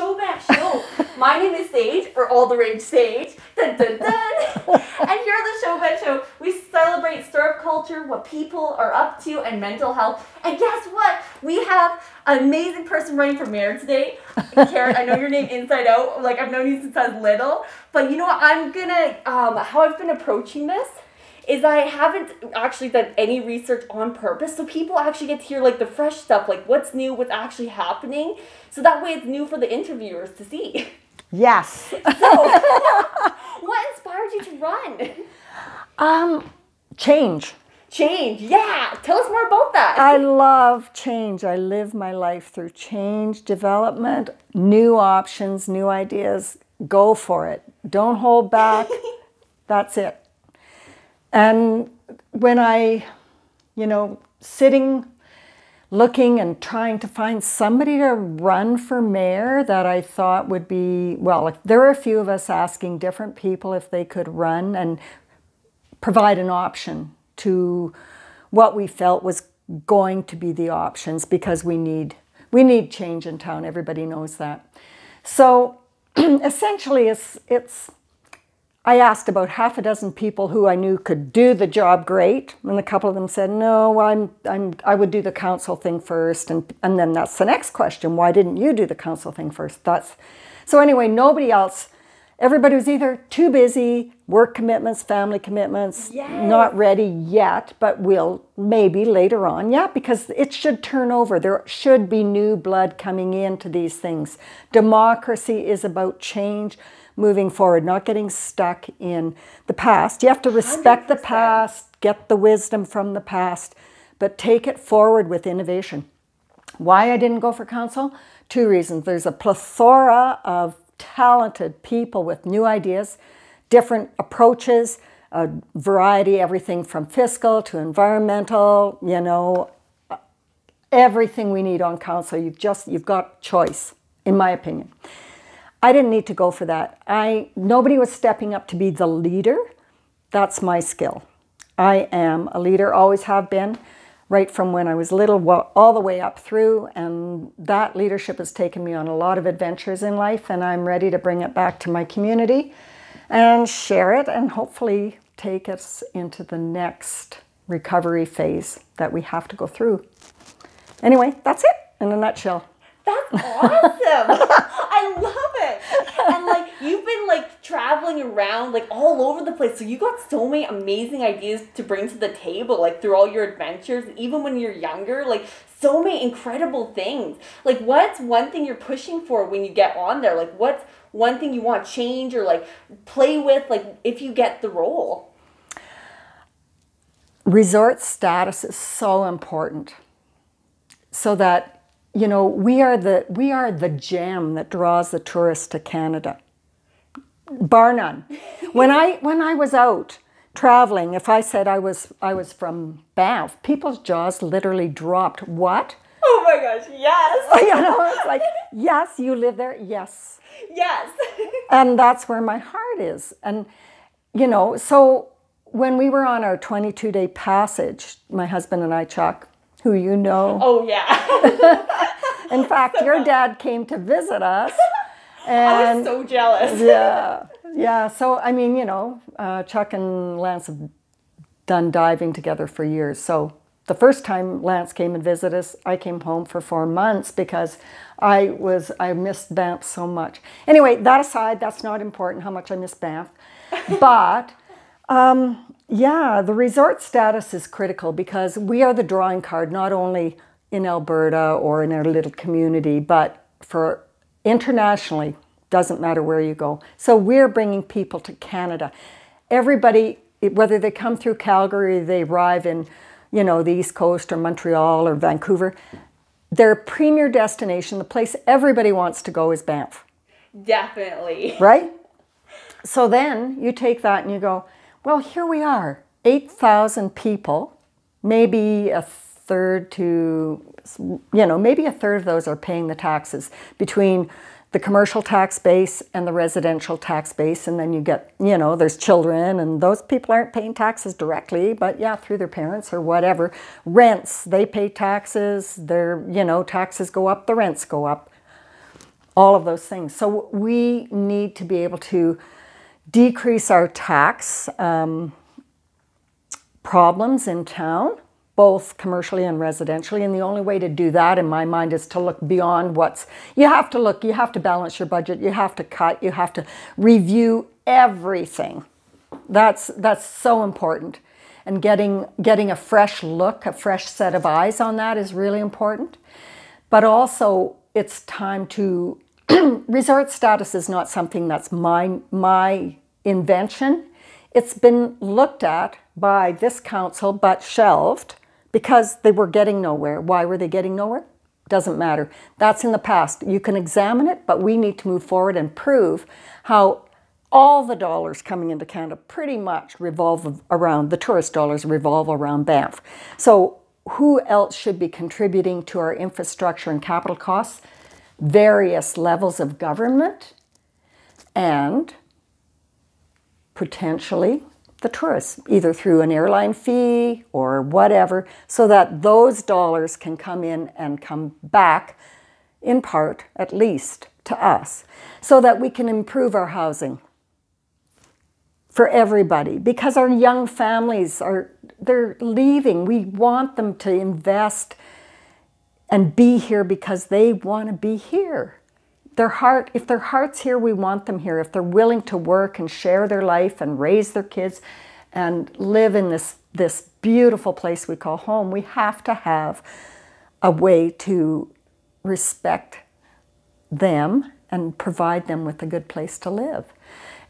Showback Show. My name is Sage, or All the Rage Sage. Dun, dun, dun. And here on the Showback Show, we celebrate startup culture, what people are up to, and mental health. And guess what? We have an amazing person running for mayor today. Karen, I know your name inside out. Like, I've known you since I was little. But you know what? I'm gonna, how I've been approaching this is I haven't actually done any research on purpose, so people actually get to hear like the fresh stuff, like what's new, what's actually happening, so that way it's new for the interviewers to see. Yes. So, what inspired you to run? Change. Change, yeah. Tell us more about that. I love change. I live my life through change, development, new options, new ideas. Go for it. Don't hold back. That's it. And when I, sitting, looking and trying to find somebody to run for mayor that I thought would be, there were a few of us asking different people if they could run and provide an option to what we felt was going to be the options, because we need change in town. Everybody knows that. So essentially I asked about half a dozen people who I knew could do the job great, and a couple of them said, no, I would do the council thing first, and then that's the next question, why didn't you do the council thing first? So anyway, nobody else, everybody was either too busy, work commitments, family commitments, not ready yet, but will maybe later on, because it should turn over. There should be new blood coming into these things. Democracy is about change, moving forward, not getting stuck in the past. You have to respect 100%. The past, get the wisdom from the past, but take it forward with innovation. Why I didn't go for council? 2 reasons. There's a plethora of talented people with new ideas, different approaches, a variety, everything from fiscal to environmental, everything we need on council. You've got choice, in my opinion. I didn't need to go for that. Nobody was stepping up to be the leader. That's my skill. I am a leader, always have been, right from when I was little, all the way up through, and that leadership has taken me on a lot of adventures in life, and I'm ready to bring it back to my community and share it and hopefully take us into the next recovery phase that we have to go through. Anyway, that's it in a nutshell. That's awesome. I love it. And you've been traveling around all over the place. So you got so many amazing ideas to bring to the table, through all your adventures, even when you're younger, so many incredible things. What's one thing you're pushing for when you get on there? What's one thing you want to change or play with, if you get the role? Resort status is so important, so that we are the gem that draws the tourists to Canada, bar none. When I was out traveling, if I said I was from Banff, people's jaws literally dropped. What? Oh my gosh, yes. It's yes, you live there. Yes. Yes. And that's where my heart is. And so when we were on our 22-day passage, my husband and I, Chuck, who you know. Oh, yeah. In fact, your dad came to visit us. And I was so jealous. Yeah. So, Chuck and Lance have done diving together for years. So the first time Lance came and visited us, I came home for 4 months because I missed Banff so much. Anyway, that aside, that's not important how much I miss Banff. But the resort status is critical because we are the drawing card, not only in Alberta or in our little community, but for internationally, doesn't matter where you go. So we're bringing people to Canada. Everybody, whether they come through Calgary, they arrive in, the East Coast or Montreal or Vancouver, their premier destination, the place everybody wants to go is Banff. Definitely. Right? So then you take that and you go, well, here we are, 8,000 people, maybe a third of those are paying the taxes between the commercial tax base and the residential tax base. And then you get, there's children, and those people aren't paying taxes directly, but through their parents or whatever. Rents, they pay taxes, taxes go up, the rents go up. all of those things. So we need to be able to decrease our tax problems in town, both commercially and residentially. And the only way to do that, in my mind, is to look beyond you have to balance your budget, you have to cut, you have to review everything. That's so important. And getting a fresh look, a fresh set of eyes on that is really important. But also, it's time to, resort status is not something that's my invention. It's been looked at by this council, but shelved because they were getting nowhere. Why were they getting nowhere? Doesn't matter. That's in the past. You can examine it, but we need to move forward and prove how all the dollars coming into Canada pretty much revolve around, the tourist dollars revolve around Banff. So who else should be contributing to our infrastructure and capital costs? Various levels of government and potentially the tourists, either through an airline fee or whatever, so that those dollars can come in and come back, in part at least, to us, so that we can improve our housing for everybody, because our young families they're leaving. We want them to invest and be here because they want to be here. If their heart's here, we want them here. If they're willing to work and share their life and raise their kids and live in this beautiful place we call home, we have to have a way to respect them and provide them with a good place to live.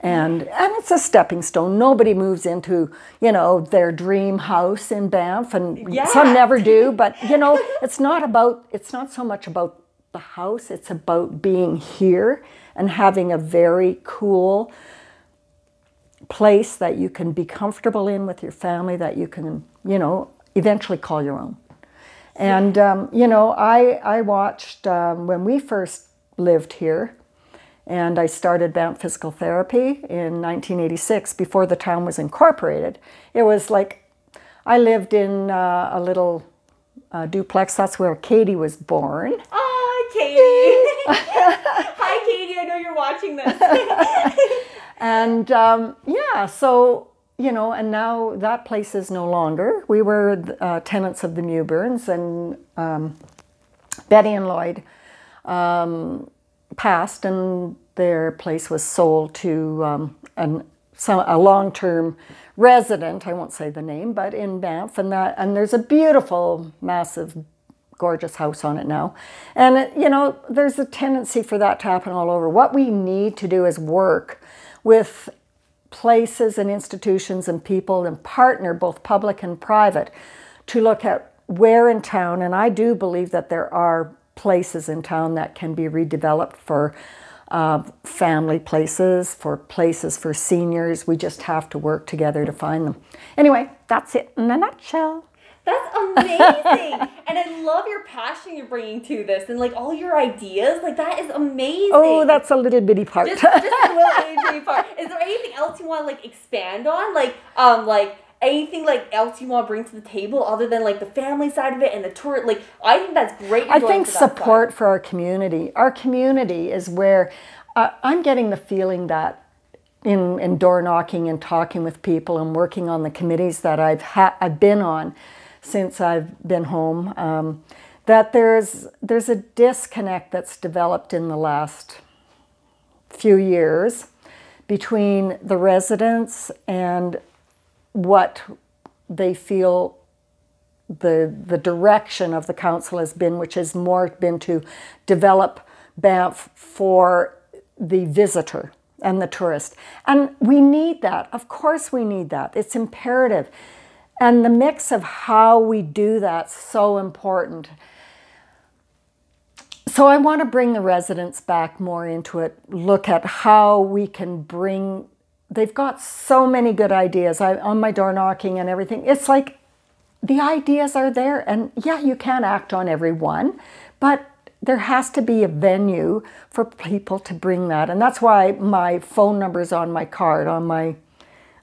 And it's a stepping stone. Nobody moves into, their dream house in Banff, and some never do. But, it's not so much about the house. It's about being here and having a very cool place that you can be comfortable in with your family, that you can, eventually call your own. And, I watched when we first lived here, and I started Banff Physical Therapy in 1986, before the town was incorporated. It was like, I lived in a little duplex. That's where Katie was born. Oh, Katie. Hi, Katie. I know you're watching this. And so, and now that place is no longer. We were tenants of the Mewburns, and Betty and Lloyd passed, and their place was sold to a long-term resident, I won't say the name, but in Banff, and there's a beautiful, massive, gorgeous house on it now. And there's a tendency for that to happen all over. What we need to do is work with places and institutions and people, and partner, both public and private, to look at where in town, and I do believe that there are places in town that can be redeveloped for family places, for seniors. We just have to work together to find them. Anyway, that's it in a nutshell. That's amazing. And I love your passion you're bringing to this, and all your ideas. That is amazing. Oh, that's a little bitty part. Just a little bitty part. Is there anything else you want to expand on? Anything else you want to bring to the table other than the family side of it and the tour? I think that's great. I think support for our community. Our community is where I'm getting the feeling that in door knocking and talking with people and working on the committees that I've been on since I've been home, that there's a disconnect that's developed in the last few years between the residents and what they feel the direction of the council has been, which has more been to develop Banff for the visitor and the tourist. And we need that. Of course we need that. It's imperative. And the mix of how we do that's so important. So I want to bring the residents back more into it, look at how we can bring. They've got so many good ideas. On my door knocking and everything, it's like the ideas are there, and yeah, you can't act on every one, but there has to be a venue for people to bring that. And that's why my phone number is on my card, on my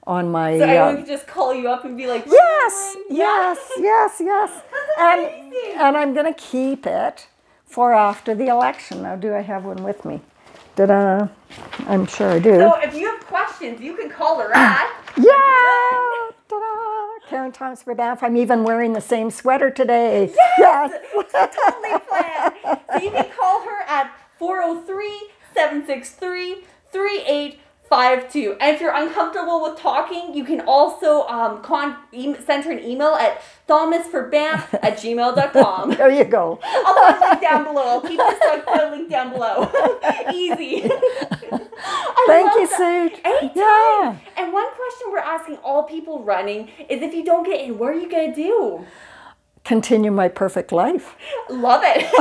so everyone can just call you up and be like, yes. And I'm going to keep it for after the election. Now, do I have one with me? I'm sure I do. So if you have questions, you can call her at... Yeah! Ta-da! Karen Thomas for Banff. I'm even wearing the same sweater today. Yes! Totally planned. So you can call her at 403-763-3852. And if you're uncomfortable with talking, you can also send her an email at thomasforbanff@gmail.com. There you go. I'll put a link down below. I'll keep this, so I put a link down below. Easy. Thank you, Sage. Anytime. Yeah. And one question we're asking all people running is, if you don't get in, what are you going to do? Continue my perfect life. Love it.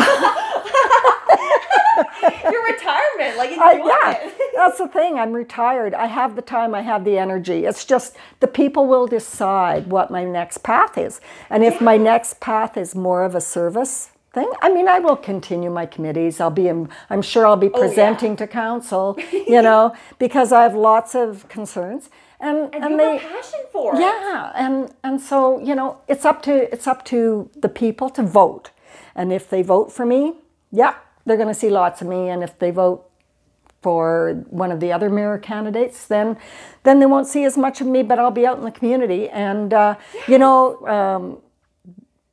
Your retirement, like, enjoy it. That's the thing. I'm retired. I have the time. I have the energy. It's just the people will decide what my next path is. And if my next path is more of a service thing, I mean, I will continue my committees. I'm sure I'll be presenting to council, you know, because I have lots of concerns. And you have a passion for it. Yeah, and so, you know, it's up to the people to vote. And if they vote for me, yeah, they're going to see lots of me. And if they vote for one of the other mayor candidates, then they won't see as much of me, but I'll be out in the community. And, you know,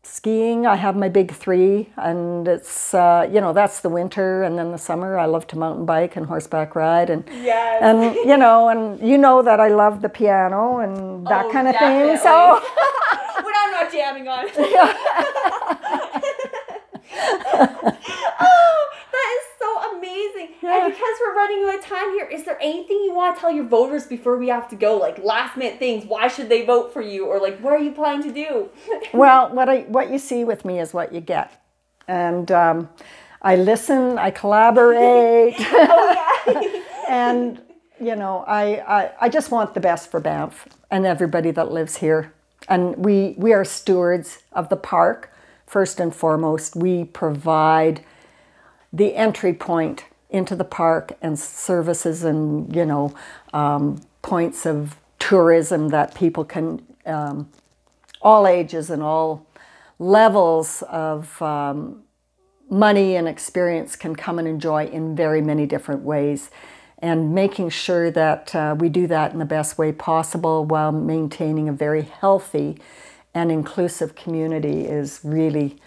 skiing, I have my big 3, and it's, you know, that's the winter. And then the summer, I love to mountain bike and horseback ride. And, and you know that I love the piano and that kind of thing. So when I'm not jamming on it. Oh, that is so amazing. Yeah. And because we're running out of time here, is there anything you want to tell your voters before we have to go? Like last minute things, why should they vote for you? Or like, what are you planning to do? Well, what you see with me is what you get. And I listen, I collaborate. Oh, yeah. And, you know, I just want the best for Banff and everybody that lives here. And we are stewards of the park. First and foremost, we provide the entry point into the park and services and, you know, points of tourism that people can, all ages and all levels of money and experience can come and enjoy in very many different ways. And making sure that we do that in the best way possible while maintaining a very healthy and inclusive community is really,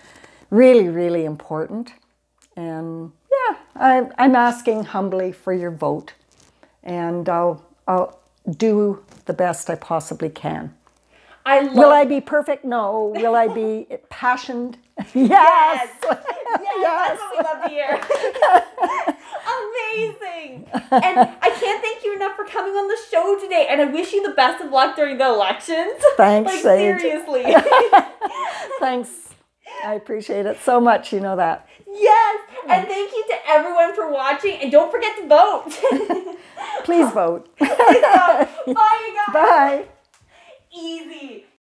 really, really important. And yeah, I'm asking humbly for your vote, and I'll do the best I possibly can. Will I be perfect? No. Will I be passionate? Yes. Yes. That's what we love to hear. Amazing. And I can't thank you enough for coming on the show today. And I wish you the best of luck during the elections. Thanks, like, Sage. seriously. Thanks. I appreciate it so much. You know that. Yes. And thank you to everyone for watching. And don't forget to vote. Please vote. Please vote. Bye, you guys. Bye. Easy.